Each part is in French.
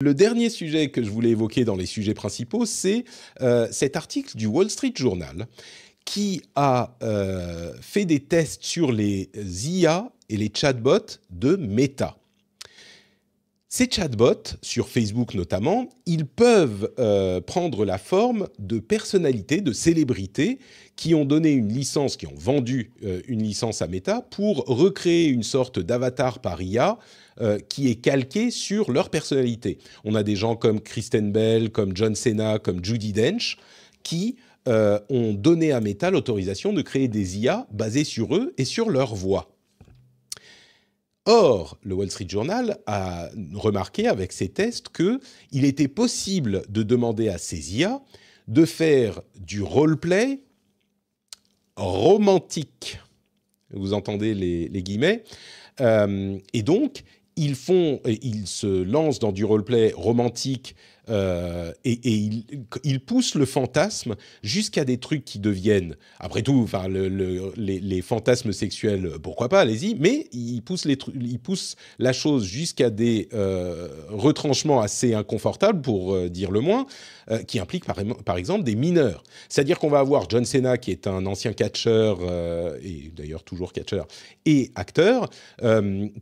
Le dernier sujet que je voulais évoquer dans les sujets principaux, c'est cet article du Wall Street Journal qui a fait des tests sur les IA et les chatbots de Meta. Ces chatbots, sur Facebook notamment, ils peuvent prendre la forme de personnalités, de célébrités qui ont donné une licence, qui ont vendu une licence à Meta pour recréer une sorte d'avatar par IA qui est calqué sur leur personnalité. On a des gens comme Kristen Bell, comme John Cena, comme Judi Dench, qui ont donné à Meta l'autorisation de créer des IA basées sur eux et sur leur voix. Or, le Wall Street Journal a remarqué avec ses tests qu'il était possible de demander à ces IA de faire du roleplay romantique. Vous entendez les guillemets. Et donc, ils se lancent dans du roleplay romantique et ils poussent le fantasme jusqu'à des trucs qui deviennent, après tout, enfin les fantasmes sexuels, pourquoi pas, allez-y, mais ils poussent la chose jusqu'à des retranchements assez inconfortables, pour dire le moins, qui impliquent par exemple des mineurs. C'est-à-dire qu'on va avoir John Cena, qui est un ancien catcheur, et d'ailleurs toujours catcheur, et acteur,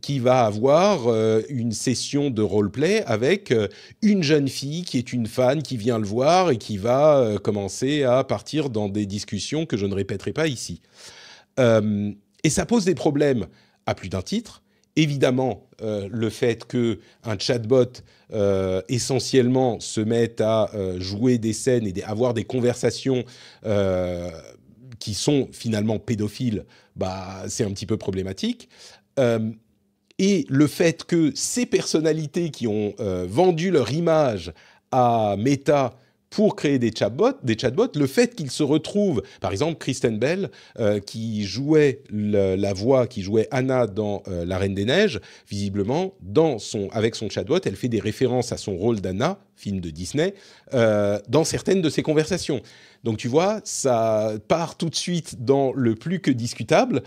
qui va avoir une session de roleplay avec une jeune fille qui est une fan, qui vient le voir et qui va commencer à partir dans des discussions que je ne répéterai pas ici. Et ça pose des problèmes à plus d'un titre. Évidemment, le fait qu'un chatbot essentiellement se mette à jouer des scènes et avoir des conversations qui sont finalement pédophiles, bah, c'est un petit peu problématique. Et le fait que ces personnalités qui ont vendu leur image à Meta pour créer des chatbots, le fait qu'ils se retrouvent, par exemple Kristen Bell, qui jouait la voix, qui jouait Anna dans La Reine des Neiges, visiblement, avec son chatbot, elle fait des références à son rôle d'Anna, film de Disney, dans certaines de ses conversations. Donc tu vois, ça part tout de suite dans le plus que discutable.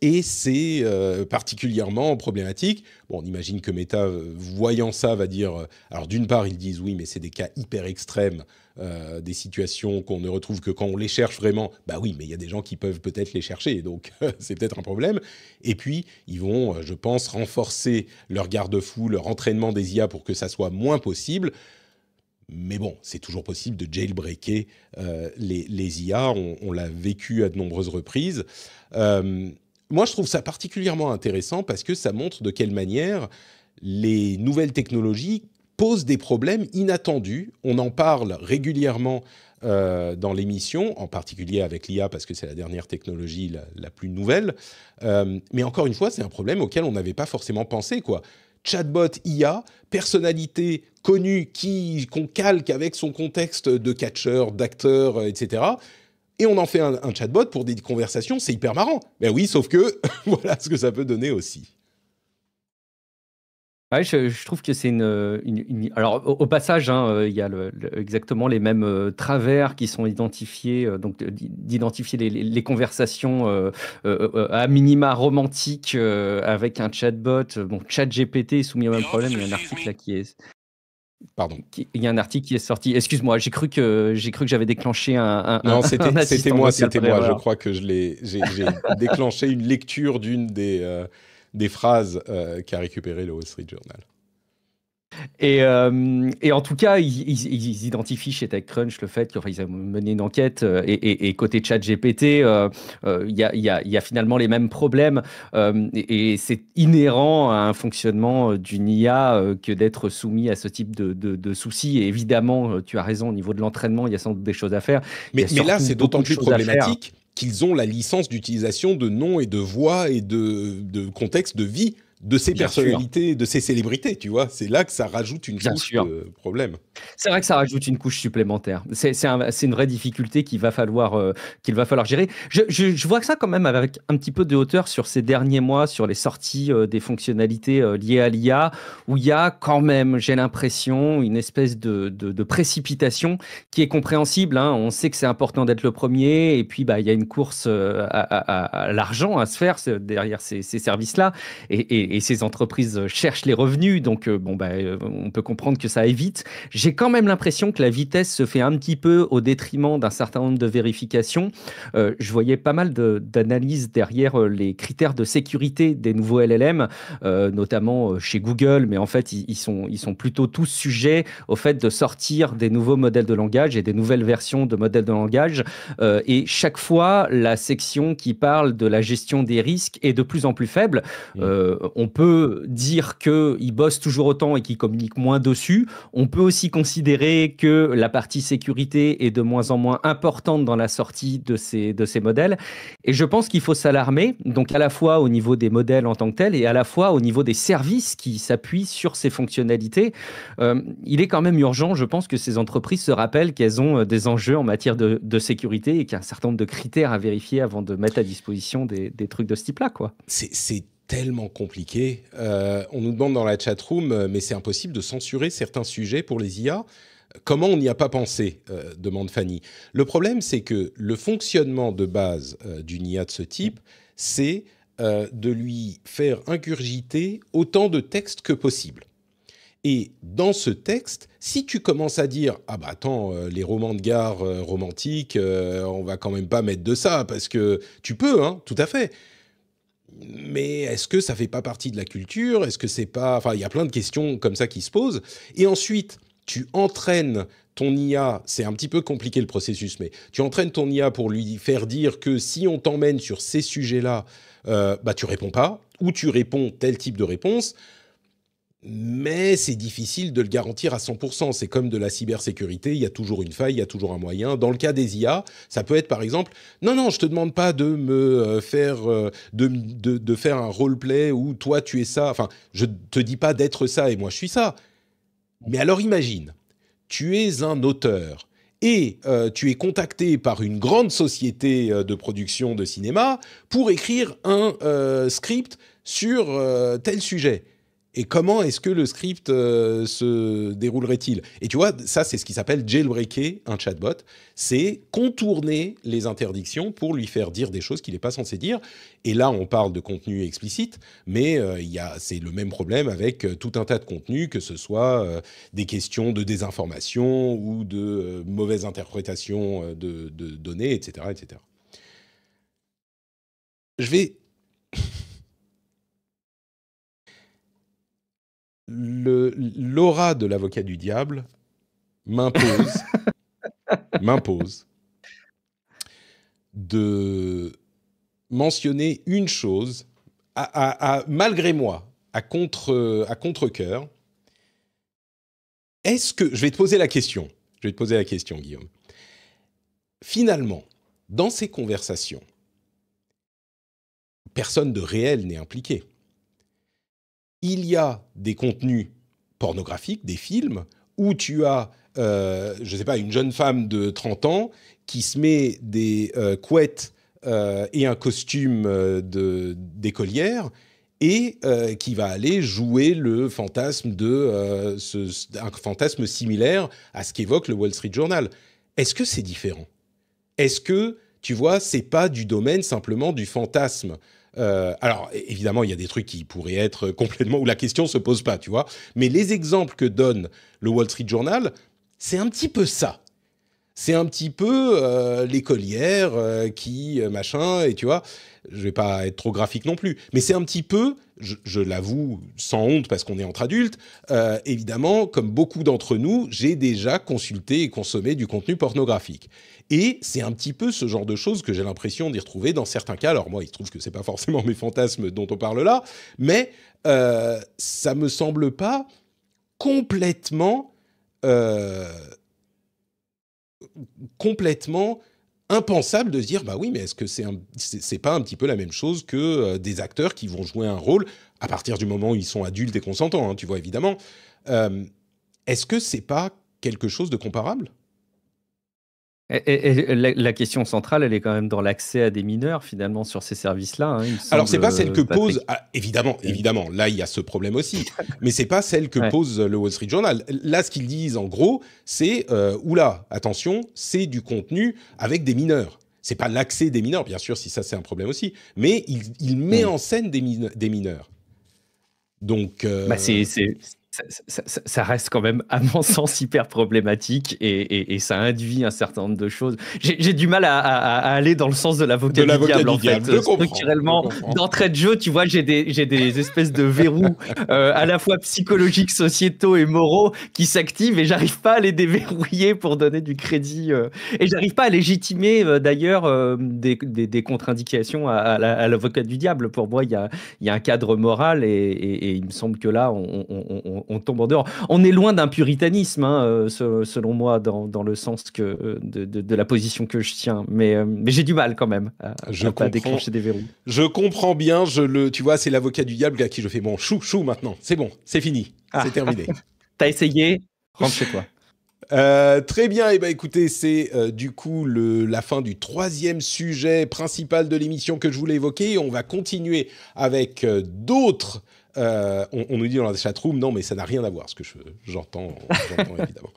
Et c'est particulièrement problématique. Bon, on imagine que Meta, voyant ça, va dire... alors d'une part, ils disent oui, mais c'est des cas hyper extrêmes, des situations qu'on ne retrouve que quand on les cherche vraiment. Bah oui, mais il y a des gens qui peuvent peut-être les chercher, donc c'est peut-être un problème. Et puis, ils vont, je pense, renforcer leur garde-fou, leur entraînement des IA pour que ça soit moins possible. Mais bon, c'est toujours possible de jailbreaker les IA. On l'a vécu à de nombreuses reprises. Moi, je trouve ça particulièrement intéressant parce que ça montre de quelle manière les nouvelles technologies posent des problèmes inattendus. On en parle régulièrement dans l'émission, en particulier avec l'IA parce que c'est la dernière technologie la plus nouvelle. Mais encore une fois, c'est un problème auquel on n'avait pas forcément pensé, quoi. Chatbot IA, personnalité connue qu'on calque avec son contexte de catcheur, d'acteur, etc. Et on en fait un chatbot pour des conversations, c'est hyper marrant. Ben oui, sauf que voilà ce que ça peut donner aussi. Ouais, je trouve que c'est alors au passage, hein, il y a exactement les mêmes travers qui sont identifiés, donc d'identifier les conversations à minima romantiques avec un chatbot. Bon, ChatGPT est soumis au même problème. Il y a un article là Pardon. Il y a un article qui est sorti. Excuse-moi, j'ai cru que j'avais déclenché Non, c'était moi. Je erreur. crois que j'ai déclenché une lecture d'une des phrases qu'a récupéré le Wall Street Journal. Et en tout cas, ils identifient chez TechCrunch le fait qu'ils ont mené une enquête et côté ChatGPT, il y a finalement les mêmes problèmes et c'est inhérent à un fonctionnement d'une IA que d'être soumis à ce type de soucis. Et évidemment, tu as raison, au niveau de l'entraînement, il y a sans doute des choses à faire. Mais là, c'est d'autant plus problématique qu'ils ont la licence d'utilisation de noms et de voix et de contexte de vie de ces personnalités, de ces célébrités, tu vois. C'est là que ça rajoute une couche de problème. C'est vrai que ça rajoute une couche supplémentaire. C'est une vraie difficulté qu'il va falloir gérer. Je vois ça quand même avec un petit peu de hauteur sur ces derniers mois, sur les sorties des fonctionnalités liées à l'IA, où il y a quand même, j'ai l'impression, une espèce de précipitation qui est compréhensible. Hein. On sait que c'est important d'être le premier, et puis il y a une course à l'argent à se faire derrière ces services-là. Et et ces entreprises cherchent les revenus, donc on peut comprendre que ça aille vite. J'ai quand même l'impression que la vitesse se fait un petit peu au détriment d'un certain nombre de vérifications. Je voyais pas mal d'analyses derrière les critères de sécurité des nouveaux LLM, notamment chez Google, mais en fait, ils sont plutôt tous sujets au fait de sortir des nouveaux modèles de langage et des nouvelles versions de modèles de langage. Et chaque fois, la section qui parle de la gestion des risques est de plus en plus faible. On peut dire qu'ils bossent toujours autant et qu'ils communiquent moins dessus. On peut aussi considérer que la partie sécurité est de moins en moins importante dans la sortie de ces modèles. Et je pense qu'il faut s'alarmer, donc à la fois au niveau des modèles en tant que tels et à la fois au niveau des services qui s'appuient sur ces fonctionnalités. Il est quand même urgent, je pense, que ces entreprises se rappellent qu'elles ont des enjeux en matière de sécurité et qu'il y a un certain nombre de critères à vérifier avant de mettre à disposition des trucs de ce type-là, quoi. C'est tellement compliqué. On nous demande dans la chatroom, mais c'est impossible de censurer certains sujets pour les IA. Comment on n'y a pas pensé demande Fanny. Le problème, c'est que le fonctionnement de base d'une IA de ce type, c'est de lui faire ingurgiter autant de texte que possible. Et dans ce texte, si tu commences à dire « Ah bah attends, les romans de gare romantiques, on va quand même pas mettre de ça, parce que tu peux, hein, tout à fait. Mais est-ce que ça fait pas partie de la culture ? Est-ce que c'est pas… » Enfin, il y a plein de questions comme ça qui se posent. Et ensuite, tu entraînes ton IA, c'est un petit peu compliqué le processus, mais tu entraînes ton IA pour lui faire dire que si on t'emmène sur ces sujets-là, bah tu réponds pas, ou tu réponds tel type de réponse. Mais c'est difficile de le garantir à 100%. C'est comme de la cybersécurité, il y a toujours une faille, il y a toujours un moyen. Dans le cas des IA, ça peut être par exemple, non, je te demande pas de me faire, de faire un roleplay où toi tu es ça. Enfin, je te dis pas d'être ça et moi je suis ça. Mais alors imagine, tu es un auteur et tu es contacté par une grande société de production de cinéma pour écrire un script sur tel sujet. Et comment est-ce que le script se déroulerait-il ? Et tu vois, ça, c'est ce qui s'appelle jailbreaker un chatbot. C'est contourner les interdictions pour lui faire dire des choses qu'il n'est pas censé dire. Et là, on parle de contenu explicite, mais c'est le même problème avec tout un tas de contenus, que ce soit des questions de désinformation ou de mauvaise interprétation de données, etc., etc. Je vais… L'aura de l'avocat du diable m'impose de mentionner une chose, malgré moi, à contre-cœur. Est-ce que… Je vais te poser la question, Guillaume. Finalement, dans ces conversations, personne de réel n'est impliqué. Il y a des contenus pornographiques, des films, où tu as, je ne sais pas, une jeune femme de 30 ans qui se met des couettes et un costume d'écolière et qui va aller jouer le fantasme un fantasme similaire à ce qu'évoque le Wall Street Journal. Est-ce que c'est différent ? Est-ce que, tu vois, c'est pas du domaine simplement du fantasme ? Alors, évidemment, il y a des trucs qui pourraient être complètement… où la question ne se pose pas, tu vois. Mais les exemples que donne le Wall Street Journal, c'est un petit peu ça. C'est un petit peu l'écolière qui… machin, et tu vois, je ne vais pas être trop graphique non plus, mais c'est un petit peu, je l'avoue sans honte parce qu'on est entre adultes, évidemment, comme beaucoup d'entre nous, j'ai déjà consulté et consommé du contenu pornographique. Et c'est un petit peu ce genre de choses que j'ai l'impression d'y retrouver dans certains cas. Alors moi, il se trouve que c'est pas forcément mes fantasmes dont on parle là, mais ça me semble pas complètement impensable de se dire bah oui, mais est-ce que c'est pas un petit peu la même chose que des acteurs qui vont jouer un rôle à partir du moment où ils sont adultes et consentants, hein, tu vois, évidemment. Est-ce que c'est pas quelque chose de comparable ? Et la question centrale, elle est quand même dans l'accès à des mineurs, finalement, sur ces services-là. Hein, alors, c'est pas celle que pose… Ah, évidemment, là, il y a ce problème aussi. Mais c'est pas celle que pose le Wall Street Journal. Là, ce qu'ils disent, en gros, c'est oula, attention, c'est du contenu avec des mineurs. C'est pas l'accès des mineurs, bien sûr, si ça, c'est un problème aussi. Mais il met en scène des mineurs. Donc, Bah ça reste quand même, à mon sens, hyper problématique et ça induit un certain nombre de choses. J'ai du mal à aller dans le sens de l'avocat du diable, en fait. Structurellement, d'entrée de jeu, tu vois, j'ai des espèces de verrous à la fois psychologiques, sociétaux et moraux qui s'activent et j'arrive pas à les déverrouiller pour donner du crédit. Et j'arrive pas à légitimer, d'ailleurs, des contre-indications à l'avocat du diable. Pour moi, il y a un cadre moral et il me semble que là, on tombe en dehors. On est loin d'un puritanisme, hein, selon moi, dans le sens de la position que je tiens. Mais j'ai du mal quand même à pas déclencher des verrous. Je comprends bien. Tu vois, c'est l'avocat du diable à qui je fais bon, chou maintenant. C'est bon, c'est fini, c'est terminé. T'as essayé, rentre chez toi. Très bien, et écoutez, c'est du coup la fin du 3e sujet principal de l'émission que je voulais évoquer. On va continuer avec d'autres. On nous dit dans la chatroom, non, mais ça n'a rien à voir, ce que j'entends évidemment.